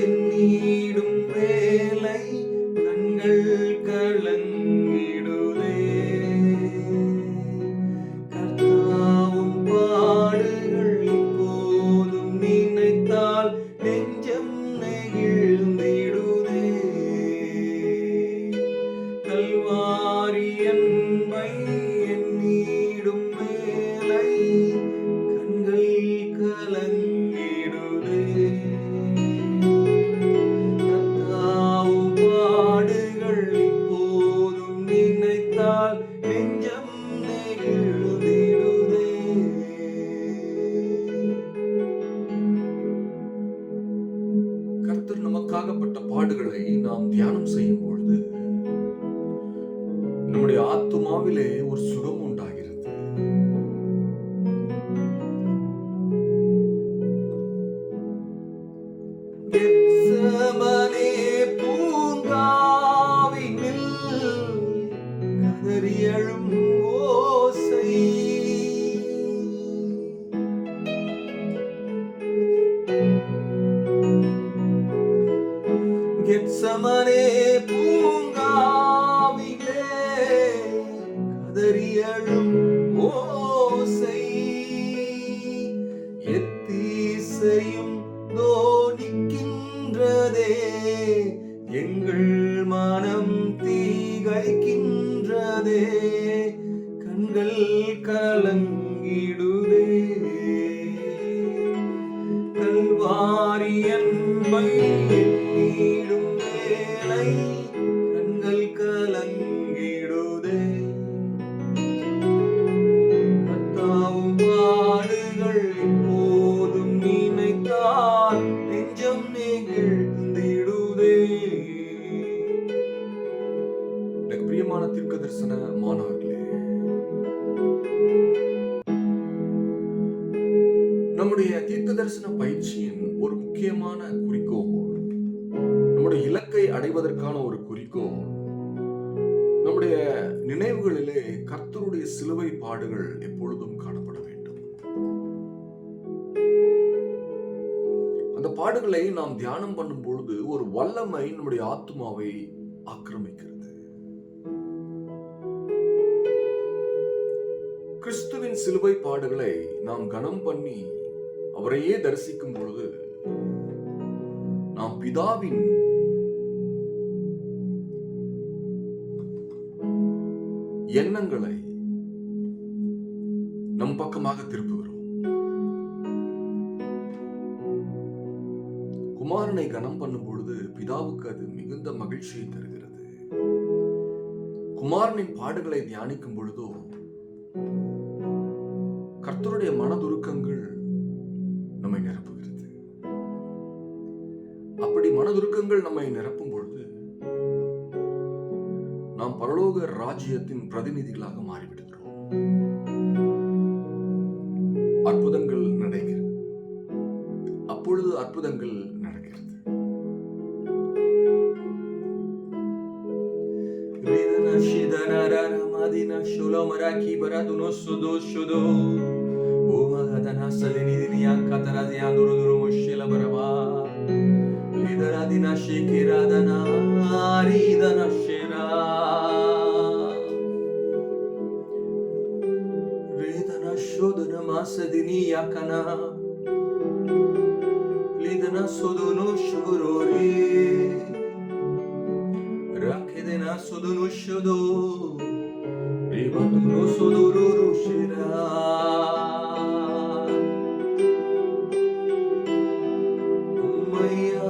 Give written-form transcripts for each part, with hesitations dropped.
எண்ணிடும் வேலை கண்கள் கலங்கிடுதே. கர்த்தாவும் பாடுகள் இப்போதும் நினைத்தால் நெஞ்சம் நெகிழ்ந்திடுதே. கல்வாரி அன்பை எண்ணிடும் வேலை கண்கள் கலங்கிடுதே. கர்த்தாவும் பாடுகள் இப்போதும் நினைத்தால் நெஞ்சம் நெகிழ்ந்திடுதே. கர்த்தர் நமக்காகப்பட்ட பாடுகளை நாம் தியானம் செய்யும் பொழுது நம்முடைய ஆத்துமாவிலே ஒரு சுகம் உண்டாகிறது. கெத்செமனே பூங்காவினில் கதறி எழும் ஓசை. கெத்செமனே பூங்காவிலே கதறி எழும் ஓசை. எத்தீசையும் தோனிக்கின்றதே, எங்கள் மனம் தீகைக்கின்றதே. கண்கள் கலங்கிடுதே. கல்வாரி அன்பை எண்ணிடும் வேலை கண்கள் கலங்கிடுதே. கர்த்தாவும் பாடுகள் இப்போதும் நினைத்தால் நெஞ்சம் நெகிழ்ந்திடுதே. எனக்கு பிரியமான தீர்க்கதரிசன மாணவர்களே, நம்முடைய தீர்க்கதரிசன பயிற்சியின் ஒரு முக்கியமான குறிக்கோள், நம்முடைய இலக்கை அடைவதற்கான ஒரு குறிக்கோள், நம்முடைய நினைவுகளிலே கர்த்தருடைய சிலுவை பாடுகள் எப்பொழுதும் காணப்பட வேண்டும். அந்த பாடுகளை நாம் தியானம் பண்ணும் பொழுது ஒரு வல்லமை நம்முடைய ஆத்துமாவை ஆக்கிரமிக்கிறது. கிறிஸ்துவின் சிலுவை பாடுகளை நாம் கனம் பண்ணி அவரையே தரிசிக்கும் பொழுது நாம் பிதாவின் எண்ணங்களை நம் பக்கமாக திருப்புகிறோம். குமாரனை கனம் பண்ணும் பொழுது பிதாவுக்கு அது மிகுந்த மகிழ்ச்சியை தருகிறது. குமாரனின் பாடுகளை தியானிக்கும் பொழுதோ கர்த்தருடைய மனதுருக்கங்கள் நம்மை நிரப்புகிறது. அப்படி மனதுருக்கங்கள் நம்மை நிரப்பும் பொழுது நாம் பரலோக ராஜ்யத்தின் பிரதிநிதிகளாக மாறிவிடுகிறோம். அற்புதங்கள் நடக்கிறது. அப்பொழுது அற்புதங்கள் நடக்கிறது.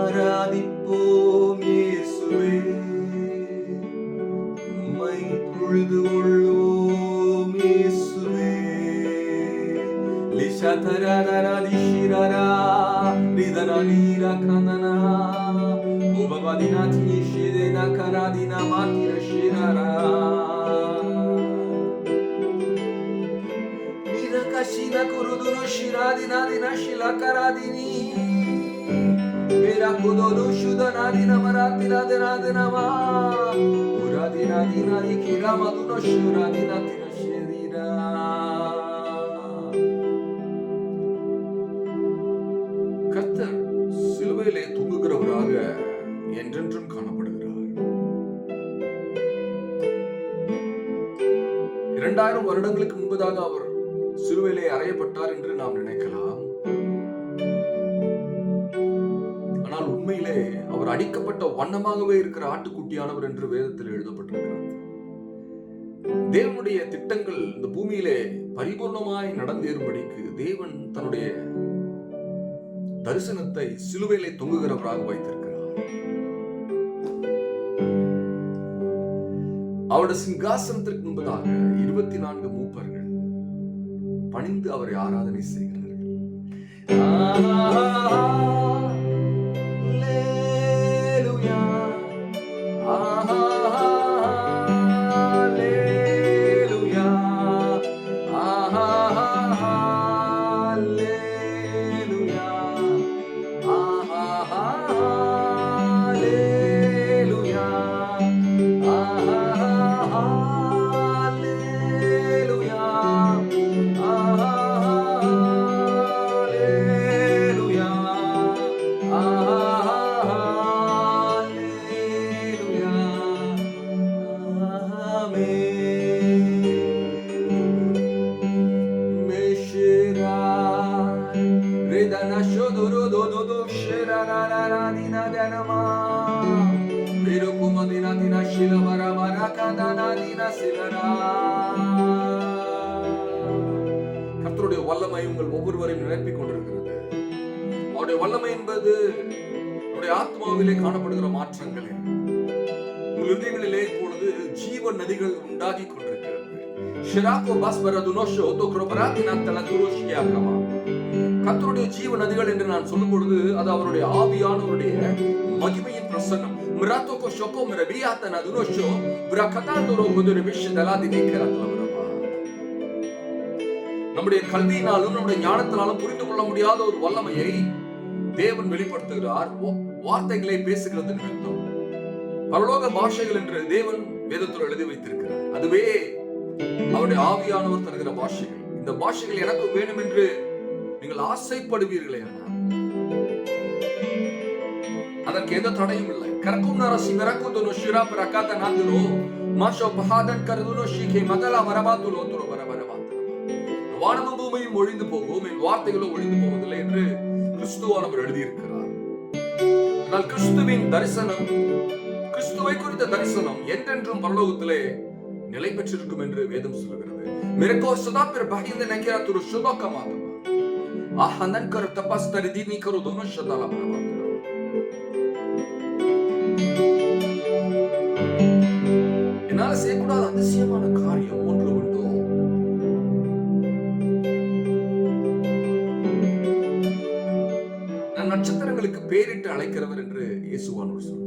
ஆராதிப்போம் இயேசுவே, உம்மை தொழுது கொள்வோம் இயேசுவே. லிஷதரரர திஷிரரா ரிதரலீரா கனனா உபவதினா திஷிரேனா கராதினா மாத்திரஷிரரா நிரகஷினா குருதுனு ஷிராதினா தினா ஷிலா கராதினி मेरा कुदोनु शुदना दिना मरातिना दिना दिना मा उरा दिना दिना दिखिरा मधुनो शुरा दिना तिना शेरीरा. கர்த்தர் சிலுவையிலே தூங்குகிறவராக என்றென்றும் காணப்படுகிறார். 2000 வருடங்களுக்கு முன்பதாக அவர் சிலுவையிலே அறையப்பட்டார் என்று நாம் நினைக்கலாம். ஆனால் உண்மையிலே அவர் அடிக்கப்பட்ட வண்ணமாகவே இருக்கிற ஆட்டுக்குட்டியானவர் என்று வேதத்தில் எழுதப்பட்டிருக்கிறார். தேவனுடைய திட்டங்கள் இந்த பூமியிலே பரிபூர்ணமாய் நடந்தேறும்படிக்கு தேவன் தன்னுடைய தரிசனத்தை சிலுவையிலே தொங்குகிறவராக வைத்திருக்கிறார். அவருடைய சிங்காசனத்திற்கு முன்பதாக 24 மூப்பர்கள் பணிந்து அவரை ஆராதனை செய்கிறார்கள். கர்த்தருடைய வல்லமை உங்கள் ஒவ்வொருவரையும் நிரப்பிக் கொண்டிருக்கிறது. அவருடைய வல்லமை என்பது உங்களுடைய ஆத்மாவிலே காணப்படுகிற மாற்றங்களே. உங்கள் இதயங்களிலே இப்பொழுது ஜீவன் நதிகள் உண்டாகி கொண்டிருக்கிறது. கர்த்தருடைய ஜீவ நதிகள் என்று நான் சொல்லும் பொழுது அது அவருடைய ஆவியானவருடைய மகிமையின் பிரசன்னம். நம்முடைய கல்வியினாலும் நம்முடைய ஞானத்தினாலும் புரிந்து கொள்ள முடியாத ஒரு வல்லமையை தேவன் வெளிப்படுத்துகிறார். வார்த்தைகளை பேசுகிறது நிமித்தம் பரலோக பாஷைகள் என்று தேவன் வேதத்தில் எழுதி வைத்திருக்கிறார். அதுவே அவருடைய ஆவியானவர் தருகிற பாஷைகள். இந்த பாஷைகள் எனக்கு வேணும் என்று நீங்கள் ஆசைப்படுவீர்களே, அதற்கு எந்த தடையும் இல்லை. கரக்கும் நரசி வரக்குதுனோ ஷிரா பிரகாத நாதுரோ மாஷோ பஹாதன் கருதுனோ ஷீகே மதலா வரபாத்துலோ துரோ வரவரபாத்து. வானமும் பூமியும் ஒழிந்து போகும், என் வார்த்தைகளும் ஒழிந்து போவதில்லை என்று கிறிஸ்துவானவர் எழுதியிருக்கிறார். ஆனால் கிறிஸ்துவின் தரிசனம், கிறிஸ்துவை குறித்த தரிசனம் என்றென்றும் பரலோகத்திலே நிலை பெற்றிருக்கும் என்று வேதம் சொல்கிறது. மிரக்கோ சதா பிற பகிந்த நக்கிரா துரு சுபக்கமாதமா ஆஹனன் கர் தபஸ் தரிதீனி கரு दोनों शताला बरबाद. என்னால செய்யக்கூடாத அதிசயமான காரியம் ஒன்று உண்டோ? நான் நட்சத்திரங்களுக்கு பேரிட்டு அழைக்கிறவர் என்று இயேசுவானவர் சொல்கிறார்.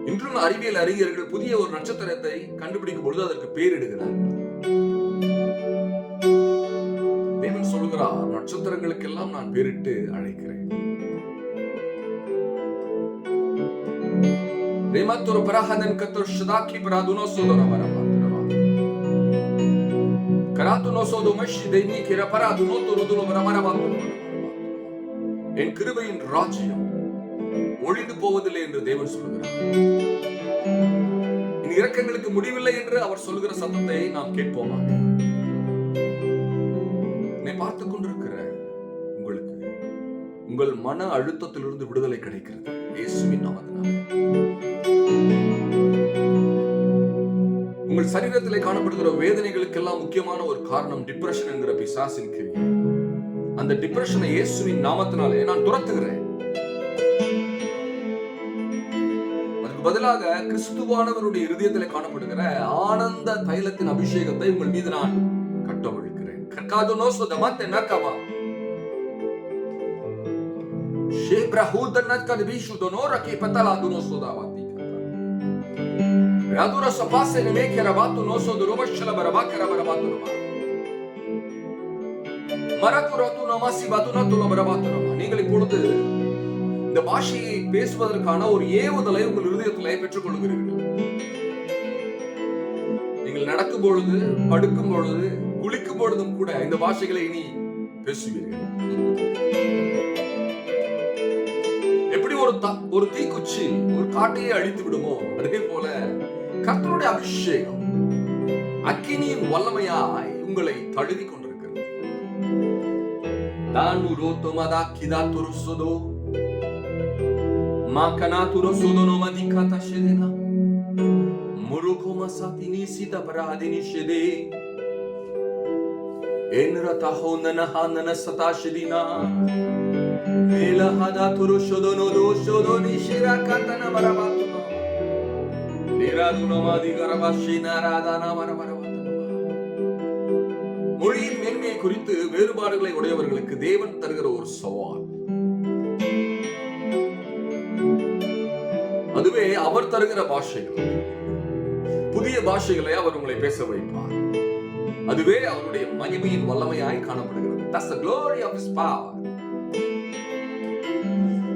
இன்றும் அறிவியல் அறிஞர்கள் புதிய ஒரு நட்சத்திரத்தை கண்டுபிடிக்கும் பொழுது அதற்கு பேரிடுகிறார்கள். தேவன் சொல்கிறார், நட்சத்திரங்களுக்கெல்லாம் நான் பேரிட்டு அழைக்கிறேன். Rematur parahadan katur shadaki paraduno sodora barabatrava. Karatuno sodo mashi deini kira paraduno turudulo barabatrava. என் கிருபையின் ராஜ்யம் ஒழிந்து போவதில்லை என்று தேவன் சொல்கிறார். என் இரக்கங்களுக்கு முடிவில்லை என்று அவர் சொல்கிற சத்தத்தை நாம் கேட்போமாக. என்னை பார்த்துக் கொண்டிருக்கிற உங்களுக்கு உங்கள் மன அழுத்தத்திலிருந்து விடுதலை கிடைக்கிறது இயேசுவின் நாமத்தினாலே. உங்கள் சரீரத்திலே காணப்படுகிற வேதனைகளுக்கெல்லாம் முக்கியமான ஒரு காரணம் டிப்ரெஷன் என்கிற பிசாசின் கிரியை. அந்த டிப்ரெஷனை இயேசுவின் நாமத்தினாலே நான் துரத்துகிறேன். அதுக்கு பதிலாக கிறிஸ்துவானவருடைய இருதயத்திலே காணப்படுகிற ஆனந்த தைலத்தின் அபிஷேகத்தை உங்கள் மீது நான் கட்டவிழ்க்கிறேன். கர்காதுனோசோ தமத்தே நக்கவா ஷேப்ரஹூதன்னத் கதிபிஷு டோனோரகி பத்தலாதுனோசோ தாவதி யாதுர சபாசே நேமேக்கரபாத்து நோசோ துரோபஷல பரபாக்கர பரபாத்துனமா மரகுரது நமாசி பாதுனதுல பரபாத்துனமா. நீங்கள் இப்பொழுது இந்த பாஷையை பேசுவதற்கான ஒரு ஏவுதலை உங்கள் இருதயத்திலே பெற்றுக் கொள்கிறீர்கள். நீங்கள் நடக்கும் பொழுது, படுக்கும் பொழுது, குளிக்கும் பொழுதும் கூட இந்த பாஷைகளை இனி பேசுவீர்கள். ஒரு தீக்குச்சி ஒரு காட்டையே அழித்து விடுமோ, அதே போல கர்த்தருடைய அபிஷேகம் அக்கினியின் வல்லமையாய் உங்களை தழுவி கொண்டிருக்கிறது. மொழியின் மேன்மையை குறித்து வேறுபாடுகளை உடையவர்களுக்கு தேவன் தருகிற ஒரு சவால். அதுவே அவர் தருகிற பாஷைகள். புதிய பாஷைகளை அவர் உங்களை பேச வைப்பார். அதுவே அவருடைய மகிமையின் வல்லமையாய் காணப்படுகிறது. That's the glory of his power.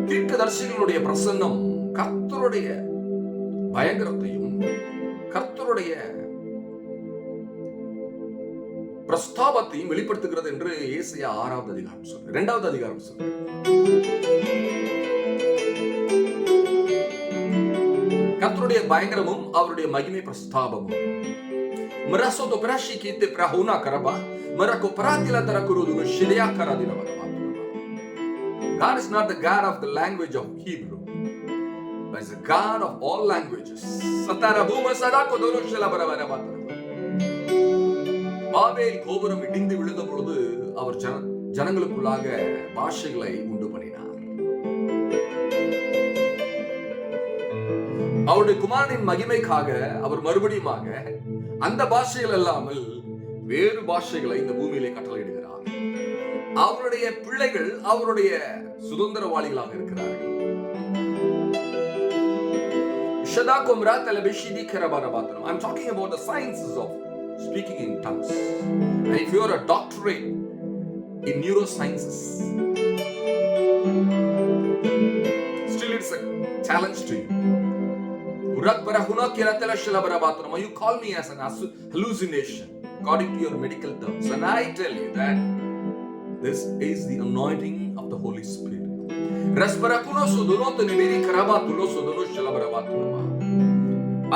தீர்க்கதரிசிகளுடைய பிரசன்னம் கர்த்தருடைய பயங்கரத்தையும் கர்த்தருடைய பிரஸ்தாபத்தையும் வெளிப்படுத்துகிறது என்று ஏசாயா 6வது அதிகாரம் சொல்ற. 2வது அதிகாரம் சொல்ற. கர்த்தருடைய பயங்கரமும் அவருடைய மகிமை பிரஸ்தாபமும். மரசோதோ பிரஷிகிte prahuna karaba marako paratila tarakurudu shidia karadina baraba. God is not the God of the language of Hebrew, but is the God of all languages. Satarabuma sadako donoshela baraba. Babel கோபுரம் இடிந்து விழுந்த பொழுது அவர் ஜனங்களுக்குள்ளாக பாஷைகளை உண்டு பண்ணினார். அவருடைய குமாரனின் மகிமைக்காக அவர் மறுபடியுமாக அந்த பாஷைகள் அல்லாமல் வேறு பாஷைகளை இந்த பூமியிலே கட்டளையிடுகிறார். அவருடைய பிள்ளைகள் அவருடைய சுதந்திரவாளிகளாக இருக்கிறார்கள். I'm talking about the sciences of speaking in tongues. And if you are a doctorate in neurosciences, still it's a challenge to you. You call me as an hallucination according to your medical terms, and I tell you that this is the anointing of the Holy Spirit.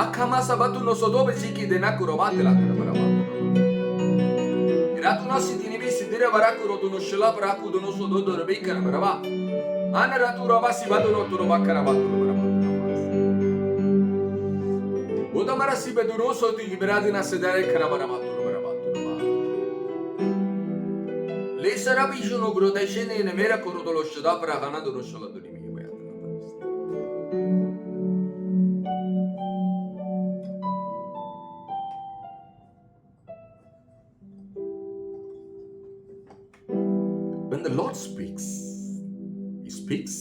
Akama sabatu no sodobe chiki de nakuro batela baraba. Ratuna sidini bi sidire barakuro do no shila baraku do no sododo rebika baraba. Ana ratura basi badu no turo bakara batu baraba. Oda marasi bedu no sodi liberadina sedare kara baraba tu baraba tu ba. Le sarabi juno grodashene ne mera kuro do lo shida baragana do no shila do ni. When the Lord speaks, He speaks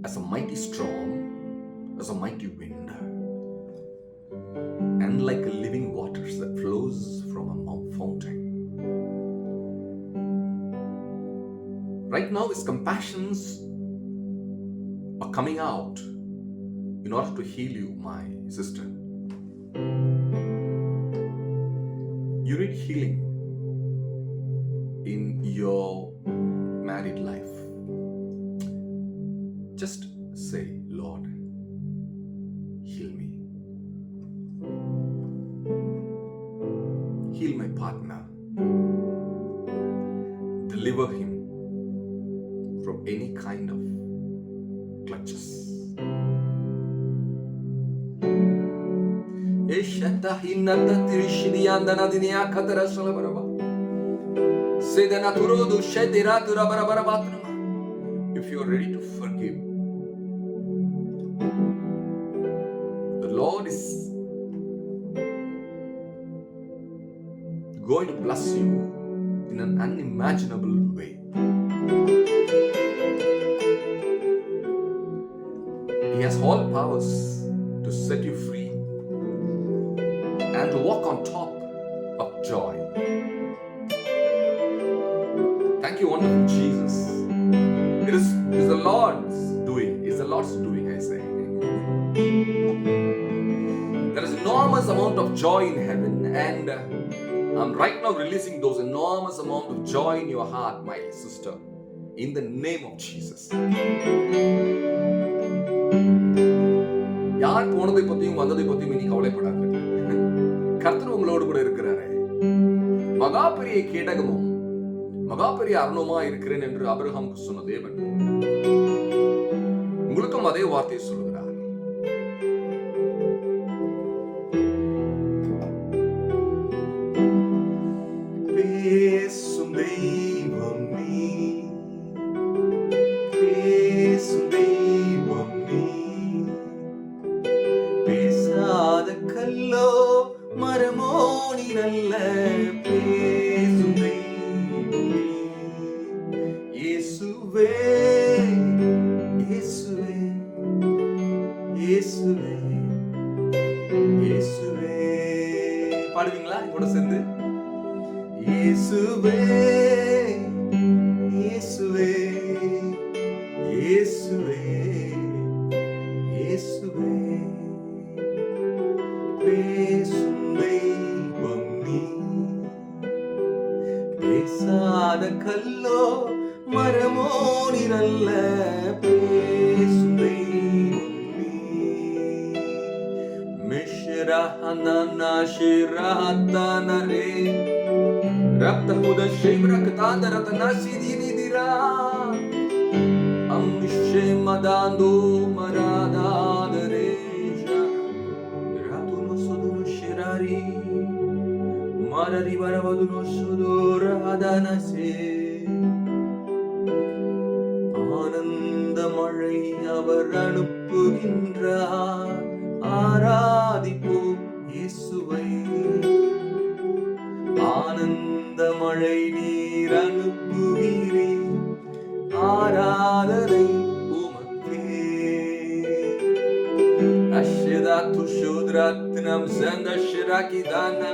as a mighty storm, as a mighty wind, and like a living waters that flows from a fountain. Right now, His compassions are coming out in order to heal you, my sister. You need healing in your married life. Just say, Lord, heal me. Heal my partner. Deliver him from any kind of clutches. If you are ready to forgive, the Lord is going to bless you in an unimaginable way. He has all powers to set you free and to walk on top of joy. Thank you, wonderful Jesus. It is the Lord's doing. It's the Lord's doing, I say. There is enormous amount of joy in heaven, and I'm right now releasing those enormous amount of joy in your heart, my sister, in the name of Jesus. நாள் போனதை பத்தியும் வந்ததை பத்தியும் இனி கவலைப்படாது. கர்த்தர் உங்களோடு கூட இருக்கிறாரே. மகா பெரிய கேடகமும் மகா பெரிய அரணமா இருக்கிறேன் என்று ஆபிரகாமுக்கு சொன்ன தேவன் உங்களுக்கும் அதே வார்த்தையை சொல்லுகிறார். பேசும் தெய்வம் நீ, பேசும் தெய்வம் நீ, பேசாத கல்லோ மரமோ நீ நல்ல பேசும் தெய்வம் நீ. இயேசுவே இயேசுவே இயேசுவே இயேசுவே. பாடுவீங்களா கூட சேர்ந்து? இயேசுவே இயேசுவே இயேசுவே இயேசுவே. பேசும் தெய்வம் நீ, பேசாத கல்லோ மரமோ நீ நல்ல பேசும் தெய்வம் நீ. மிஷ்ரஹனனா ஷிரஹத்தனரே ரப்தஹுத ஷேம்ரக்தாந்தரதனா சிதினிதிரா அம்ஷே மதாந்தோ மராதாதரேஷா ரதுனு சுதுனு ஷிராரி மரரி வரவதுனு சுதுராதனசே. ஆனந்த மழை அவர் அனுப்புகின்றார், ஆராதிப்போம் இயேசுவை. ஆனந்த மழை நீர் அனுப்புகிறீர், ஆராதனை உமக்கே. அஷ்யதாத்து ஷூத்ரத்னம் சந்தஷ்ராகிதானா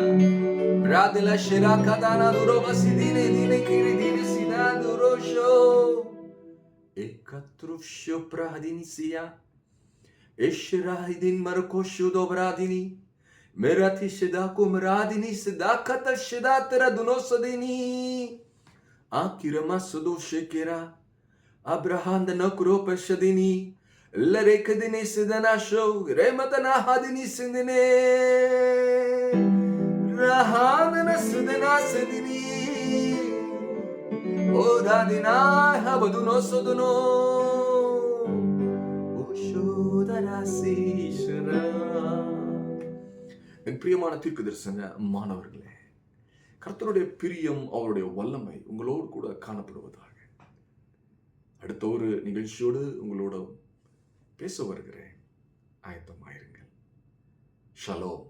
பிராதில ஷிராகதானா துரோவசிதினே தினே கிரிதினே சினா துரோஷோ ekatrushyo pradinisia eshrahidin markoshu dobradini merati shdaku mradini sdakata shdatra dunosadini akirama sudo shekera abrahanda nakro pashadini larekadini sidanasho rematana hadini sindine rahana sidana sidini ஓராதினா ஹபதுனோ சுதுனோ ஓஷோதராசீஸ்வரா. என் பிரியமான தீர்க்கதரிசன மாணவர்களே, கர்த்தருடைய பிரியம் அவருடைய வல்லமை உங்களோடு கூட காணப்படுவதாக. அடுத்த ஒரு நிகழ்ச்சியோடு உங்களோட பேச வருகிறேன். ஆயத்தமாயிருங்கள். ஷலோம்.